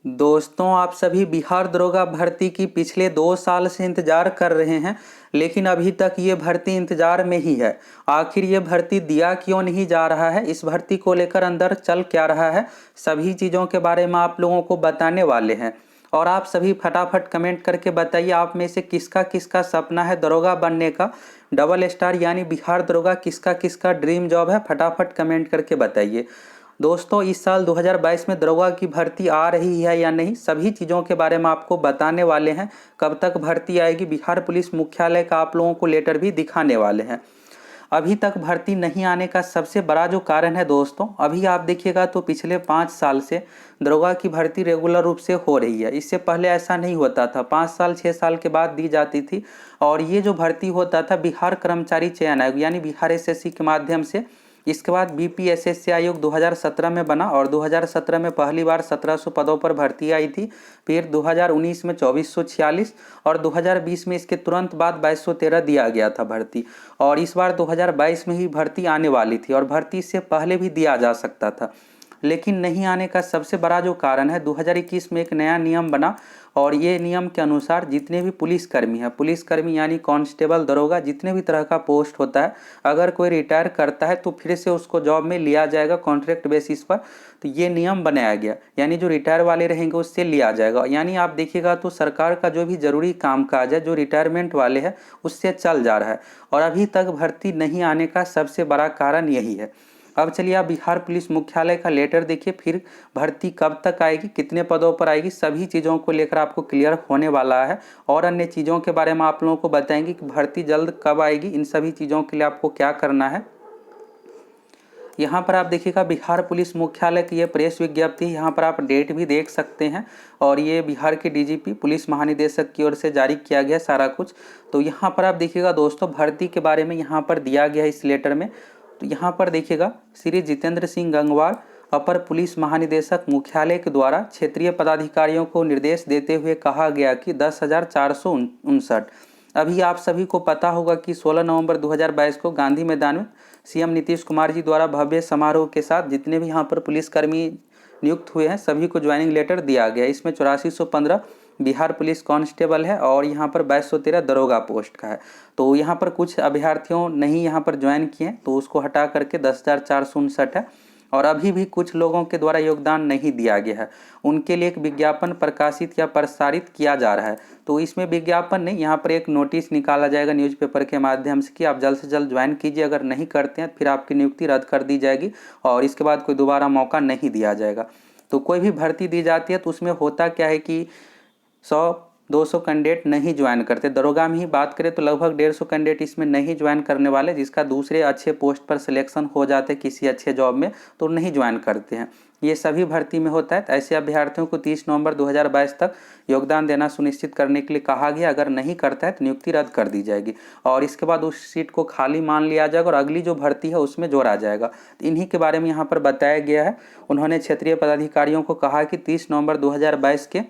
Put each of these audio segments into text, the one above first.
दोस्तों, आप सभी बिहार दरोगा भर्ती की पिछले 2 साल से इंतजार कर रहे हैं, लेकिन अभी तक ये भर्ती इंतजार में ही है। आखिर ये भर्ती दिया क्यों नहीं जा रहा है, इस भर्ती को लेकर अंदर चल क्या रहा है, सभी चीज़ों के बारे में आप लोगों को बताने वाले हैं। और आप सभी फटाफट कमेंट करके बताइए, आप में से किसका किसका सपना है दरोगा बनने का। डबल स्टार यानी बिहार दरोगा किसका किसका ड्रीम जॉब है, फटाफट कमेंट करके बताइए। दोस्तों, इस साल 2022 में दरोगा की भर्ती आ रही है या नहीं, सभी चीज़ों के बारे में आपको बताने वाले हैं। कब तक भर्ती आएगी, बिहार पुलिस मुख्यालय का आप लोगों को लेटर भी दिखाने वाले हैं। अभी तक भर्ती नहीं आने का सबसे बड़ा जो कारण है दोस्तों, अभी आप देखिएगा तो पिछले 5 साल से दरोगा की भर्ती रेगुलर रूप से हो रही है। इससे पहले ऐसा नहीं होता था, 5 साल 6 साल के बाद दी जाती थी। और ये जो भर्ती होता था बिहार कर्मचारी चयन आयोग यानी बिहार एसएससी के माध्यम से। इसके बाद बीपीएसएससी आयोग 2017 में बना और 2017 में पहली बार 1700 पदों पर भर्ती आई थी। फिर 2019 में 2446 और 2020 में इसके तुरंत बाद 2213 दिया गया था भर्ती। और इस बार 2022 में ही भर्ती आने वाली थी और भर्ती से पहले भी दिया जा सकता था, लेकिन नहीं आने का सबसे बड़ा जो कारण है 2021 में एक नया नियम बना। और ये नियम के अनुसार जितने भी पुलिसकर्मी हैं, पुलिसकर्मी यानी कांस्टेबल दरोगा, जितने भी तरह का पोस्ट होता है, अगर कोई रिटायर करता है तो फिर से उसको जॉब में लिया जाएगा कॉन्ट्रैक्ट बेसिस पर। तो ये नियम बनाया गया, यानी जो रिटायर वाले रहेंगे उससे लिया जाएगा। यानी आप देखिएगा तो सरकार का जो भी जरूरी कामकाज है जो रिटायरमेंट वाले हैं उससे चल जा रहा है। और अभी तक भर्ती नहीं आने का सबसे बड़ा कारण यही है। अब चलिए आप बिहार पुलिस मुख्यालय का लेटर देखिए, फिर भर्ती कब तक आएगी, कितने पदों पर आएगी, सभी चीज़ों को लेकर आपको क्लियर होने वाला है। और अन्य चीज़ों के बारे में आप लोगों को बताएंगे कि भर्ती जल्द कब आएगी, इन सभी चीज़ों के लिए आपको क्या करना है। यहाँ पर आप देखिएगा बिहार पुलिस मुख्यालय की ये प्रेस विज्ञप्ति, यहाँ पर आप डेट भी देख सकते हैं। और ये बिहार के डीजीपी पुलिस महानिदेशक की ओर से जारी किया गया सारा कुछ। तो यहाँ पर आप देखिएगा दोस्तों, भर्ती के बारे में यहाँ पर दिया गया है इस लेटर में। तो यहाँ पर देखिएगा श्री जितेंद्र सिंह गंगवार, अपर पुलिस महानिदेशक मुख्यालय के द्वारा क्षेत्रीय पदाधिकारियों को निर्देश देते हुए कहा गया कि 10,459। अभी आप सभी को पता होगा कि 16 नवंबर 2022 को गांधी मैदान में सीएम नीतीश कुमार जी द्वारा भव्य समारोह के साथ जितने भी यहाँ पर पुलिसकर्मी नियुक्त हुए हैं सभी को ज्वाइनिंग लेटर दिया गया। इसमें 8415 बिहार पुलिस कांस्टेबल है और यहाँ पर 2213 दरोगा पोस्ट का है। तो यहाँ पर कुछ अभ्यर्थियों नहीं यहाँ पर ज्वाइन किए, तो उसको हटा करके 10,459 है। और अभी भी कुछ लोगों के द्वारा योगदान नहीं दिया गया है, उनके लिए एक विज्ञापन प्रकाशित या प्रसारित किया जा रहा है। तो इसमें विज्ञापन नहीं, यहाँ पर एक नोटिस निकाला जाएगा न्यूज़पेपर के माध्यम से कि आप जल्द से जल्द ज्वाइन कीजिए, अगर नहीं करते हैं फिर आपकी नियुक्ति रद्द कर दी जाएगी और इसके बाद कोई दोबारा मौका नहीं दिया जाएगा। तो कोई भी भर्ती दी जाती है तो उसमें होता क्या है कि 100-200 कैंडिडेट नहीं ज्वाइन करते। दरोगा में ही बात करें तो लगभग 150 कैंडिडेट इसमें नहीं ज्वाइन करने वाले, जिसका दूसरे अच्छे पोस्ट पर सिलेक्शन हो जाते हैं किसी अच्छे जॉब में तो नहीं ज्वाइन करते हैं। ये सभी भर्ती में होता है। तो ऐसे अभ्यर्थियों को 30 नवंबर 2022 तक योगदान देना सुनिश्चित करने के लिए कहा गया। अगर नहीं करता है तो नियुक्ति रद्द कर दी जाएगी और इसके बाद उस सीट को खाली मान लिया जाएगा और अगली जो भर्ती है उसमें जोड़ा जाएगा। तो इन्हीं के बारे में यहाँ पर बताया गया है। उन्होंने क्षेत्रीय पदाधिकारियों को कहा कि 30 नवंबर 2022 के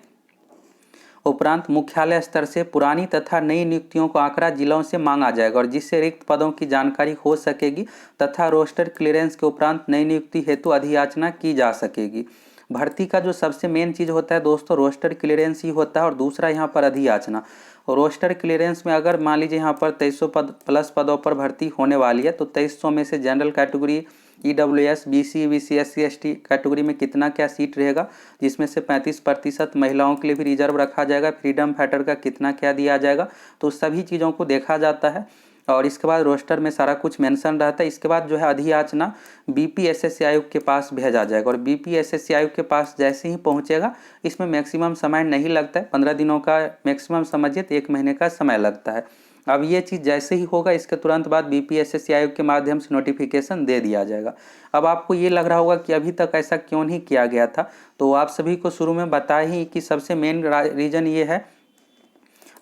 उपरांत मुख्यालय स्तर से पुरानी तथा नई नियुक्तियों को आंकड़ा जिलों से मांगा जाएगा और जिससे रिक्त पदों की जानकारी हो सकेगी तथा रोस्टर क्लियरेंस के उपरांत नई नियुक्ति हेतु अधियाचना की जा सकेगी। भर्ती का जो सबसे मेन चीज़ होता है दोस्तों, रोस्टर क्लियरेंस ही होता है और दूसरा यहाँ पर अधियाचना। रोस्टर क्लियरेंस में अगर मान लीजिए यहाँ पर 2300 पद प्लस पदों पर भर्ती होने वाली है तो 2300 में से general category, EWS, BC, BC, SC, ST category में कितना क्या सीट रहेगा, जिसमें से 35% महिलाओं के लिए भी रिजर्व रखा जाएगा, फ्रीडम फाइटर का कितना क्या दिया जाएगा, तो सभी चीज़ों को देखा जाता है। और इसके बाद रोस्टर में सारा कुछ मेंशन रहता है। इसके बाद जो है अधियाचना बीपीएसएससी आयोग के पास भेजा जाएगा और बीपीएसएससी आयोग के पास जैसे ही पहुंचेगा, इसमें मैक्सिमम समय नहीं लगता है, 15 दिनों का मैक्सिमम समझिए तो 1 महीने का समय लगता है। अब ये चीज़ जैसे ही होगा इसके तुरंत बाद बीपीएसएससी आयोग के माध्यम से नोटिफिकेशन दे दिया जाएगा। अब आपको ये लग रहा होगा कि अभी तक ऐसा क्यों नहीं किया गया था, तो आप सभी को शुरू में बताया ही कि सबसे मेन रीज़न ये है,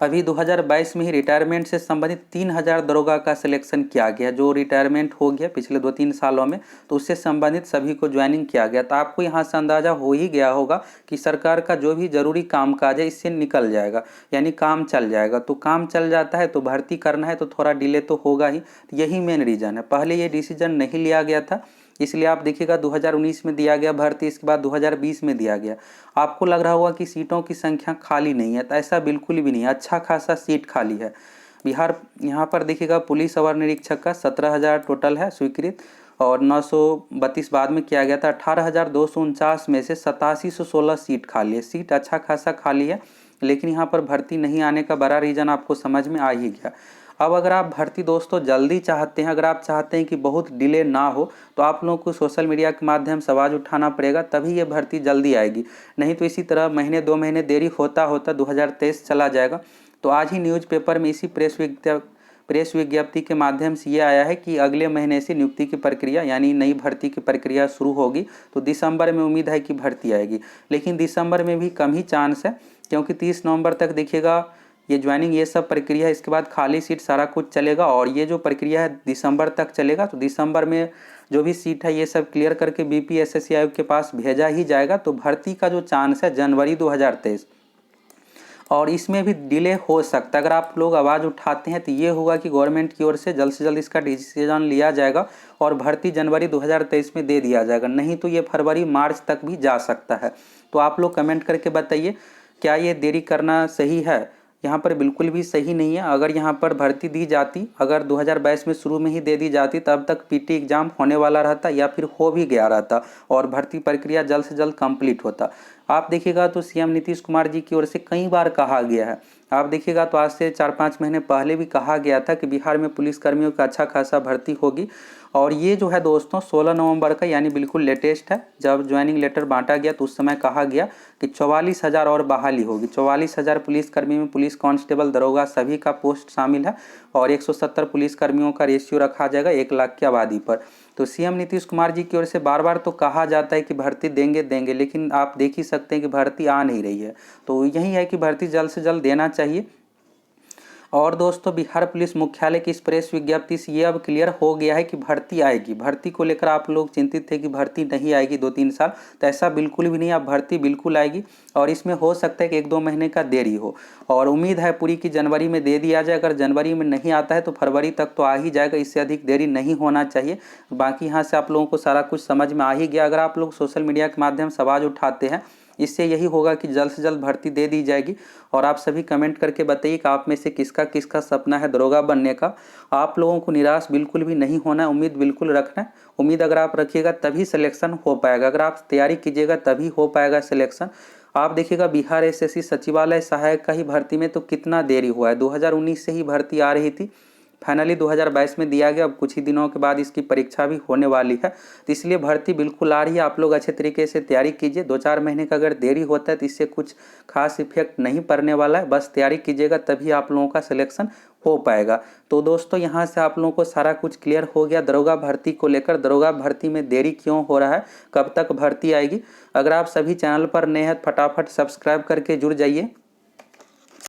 अभी 2022 में ही रिटायरमेंट से संबंधित 3000 दरोगा का सिलेक्शन किया गया। जो रिटायरमेंट हो गया पिछले 2-3 सालों में तो उससे संबंधित सभी को ज्वाइनिंग किया गया। तो आपको यहाँ से अंदाज़ा हो ही गया होगा कि सरकार का जो भी जरूरी कामकाज है इससे निकल जाएगा, यानी काम चल जाएगा। तो काम चल जाता है तो भर्ती करना है तो थोड़ा डिले तो होगा ही, यही मेन रीज़न है। पहले ये डिसीजन नहीं लिया गया था इसलिए आप देखिएगा 2019 में दिया गया भर्ती, इसके बाद 2020 में दिया गया। आपको लग रहा होगा कि सीटों की संख्या खाली नहीं है, तो ऐसा बिल्कुल भी नहीं है, अच्छा खासा सीट खाली है। बिहार यहाँ पर देखिएगा पुलिस अवर निरीक्षक का 17,000 टोटल है स्वीकृत, और 932 बाद में किया गया था। 18,249 में से 8716 सीट खाली है। सीट अच्छा खासा खाली है, लेकिन यहाँ पर भर्ती नहीं आने का बड़ा रीज़न आपको समझ में आ ही गया। अब अगर आप भर्ती दोस्तों जल्दी चाहते हैं, अगर आप चाहते हैं कि बहुत डिले ना हो, तो आप लोगों को सोशल मीडिया के माध्यम से आवाज़ उठाना पड़ेगा, तभी ये भर्ती जल्दी आएगी। नहीं तो इसी तरह महीने 2 महीने देरी होता होता 2023 चला जाएगा। तो आज ही न्यूज़पेपर में इसी प्रेस विज्ञप्ति के माध्यम से ये आया है कि अगले महीने से नियुक्ति की प्रक्रिया यानी नई भर्ती की प्रक्रिया शुरू होगी। तो दिसंबर में उम्मीद है कि भर्ती आएगी, लेकिन दिसंबर में भी कम ही चांस है, क्योंकि 30 नवंबर तक देखिएगा ये ज्वाइनिंग ये सब प्रक्रिया है। इसके बाद खाली सीट सारा कुछ चलेगा, और ये जो प्रक्रिया है दिसंबर तक चलेगा। तो दिसंबर में जो भी सीट है ये सब क्लियर करके बीपीएससी आयोग के पास भेजा ही जाएगा। तो भर्ती का जो चांस है जनवरी 2023, और इसमें भी डिले हो सकता है। अगर आप लोग आवाज़ उठाते हैं तो ये होगा कि गवर्नमेंट की ओर से जल्द इसका डिसीजन लिया जाएगा और भर्ती जनवरी 2023 में दे दिया जाएगा। नहीं तो ये फरवरी मार्च तक भी जा सकता है। तो आप लोग कमेंट करके बताइए, क्या ये देरी करना सही है? यहाँ पर बिल्कुल भी सही नहीं है। अगर यहाँ पर भर्ती दी जाती, अगर 2022 में शुरू में ही दे दी जाती, तब तक पीटी एग्जाम होने वाला रहता या फिर हो भी गया रहता, और भर्ती प्रक्रिया जल्द से जल्द कंप्लीट होता। आप देखिएगा तो सीएम नीतीश कुमार जी की ओर से कई बार कहा गया है। आप देखिएगा तो आज से 4-5 महीने पहले भी कहा गया था कि बिहार में पुलिसकर्मियों का अच्छा खासा भर्ती होगी। और ये जो है दोस्तों 16 नवंबर का यानी बिल्कुल लेटेस्ट है। जब ज्वाइनिंग लेटर बांटा गया तो उस समय कहा गया कि 44,000 और बहाली होगी। 44,000 पुलिसकर्मी में पुलिस कांस्टेबल, दरोगा सभी का पोस्ट शामिल है, और 170 पुलिसकर्मियों का रेशियो रखा जाएगा 1 लाख की आबादी पर। तो सीएम नीतीश कुमार जी की ओर से बार बार तो कहा जाता है कि भर्ती देंगे, लेकिन आप देख ही सकते हैं कि भर्ती आ नहीं रही है। तो यही है कि भर्ती जल्द से जल्द देना चाहिए। और दोस्तों बिहार पुलिस मुख्यालय की इस प्रेस विज्ञप्ति से ये अब क्लियर हो गया है कि भर्ती आएगी। भर्ती को लेकर आप लोग चिंतित थे कि भर्ती नहीं आएगी 2-3 साल, तो ऐसा बिल्कुल भी नहीं। अब भर्ती बिल्कुल आएगी, और इसमें हो सकता है कि 1-2 महीने का देरी हो, और उम्मीद है पूरी की जनवरी में दे दिया जाए। अगर जनवरी में नहीं आता है तो फरवरी तक तो आ ही जाएगा, इससे अधिक देरी नहीं होना चाहिए। बाकी यहाँ से आप लोगों को सारा कुछ समझ में आ ही गया। अगर आप लोग सोशल मीडिया के माध्यम से आवाज़ उठाते हैं, इससे यही होगा कि जल्द से जल्द भर्ती दे दी जाएगी। और आप सभी कमेंट करके बताइए कि आप में से किसका किसका सपना है दरोगा बनने का। आप लोगों को निराश बिल्कुल भी नहीं होना है, उम्मीद बिल्कुल रखना है। उम्मीद अगर आप रखिएगा तभी सिलेक्शन हो पाएगा, अगर आप तैयारी कीजिएगा तभी हो पाएगा सिलेक्शन। आप देखिएगा बिहार एसएससी सचिवालय सहायक का ही भर्ती में तो कितना देरी हुआ है। 2019 से ही भर्ती आ रही थी, फाइनली 2022 में दिया गया। अब कुछ ही दिनों के बाद इसकी परीक्षा भी होने वाली है, तो इसलिए भर्ती बिल्कुल आ रही है। आप लोग अच्छे तरीके से तैयारी कीजिए। 2-4 महीने का अगर देरी होता है तो इससे कुछ खास इफेक्ट नहीं पड़ने वाला है। बस तैयारी कीजिएगा तभी आप लोगों का सिलेक्शन हो पाएगा। तो दोस्तों यहाँ से आप लोगों को सारा कुछ क्लियर हो गया दरोगा भर्ती को लेकर। दरोगा भर्ती में देरी क्यों हो रहा है, कब तक भर्ती आएगी। अगर आप सभी चैनल पर नए हैं फटाफट सब्सक्राइब करके जुड़ जाइए।